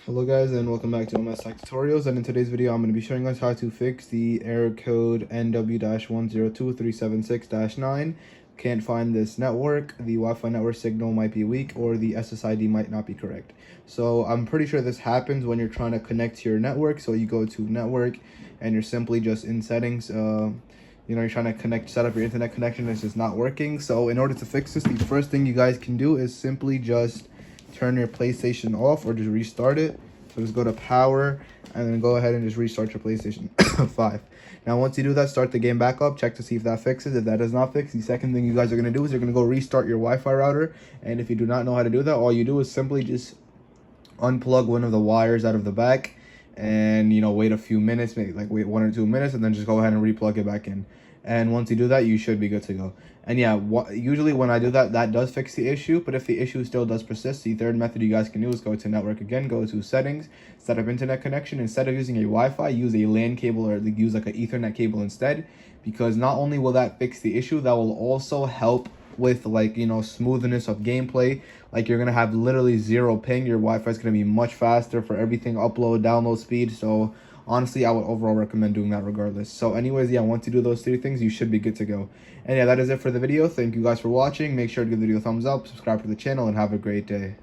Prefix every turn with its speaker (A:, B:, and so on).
A: Hello guys, and welcome back to MS Tech Tutorials, and in today's video I'm going to be showing us how to fix the error code NW-102376-9. Can't find this network, the Wi-Fi network signal might be weak, or the SSID might not be correct. So I'm pretty sure this happens when you're trying to connect to your network. So you go to network and you're simply just in settings, you're trying to set up your internet connection, it's just not working. So in order to fix this, the first thing you guys can do is simply just turn your PlayStation off or just restart it. So just go to power and then go ahead and just restart your PlayStation 5. Now once you do that, start the game back up, check to see if that fixes. If that does not fix, the second thing you guys are going to do is you're going to go restart your Wi-Fi router. And if you do not know how to do that, all you do is simply just unplug one of the wires out of the back and wait a few minutes, maybe like wait 1 or 2 minutes, and then just go ahead and replug it back in. And once you do that, you should be good to go. And yeah, usually when I do that, that does fix the issue. But if the issue still does persist, the third method you guys can do is go to network again, go to settings, set up internet connection. Instead of using a Wi-Fi, use a LAN cable, or use like an Ethernet cable instead, because not only will that fix the issue, that will also help with smoothness of gameplay. Like you're gonna have literally zero ping. Your Wi-Fi is gonna be much faster for everything, upload, download speed. So honestly, I would overall recommend doing that regardless. So anyways, yeah, once you do those 3 things, you should be good to go. And yeah, that is it for the video. Thank you guys for watching. Make sure to give the video a thumbs up, subscribe to the channel, and have a great day.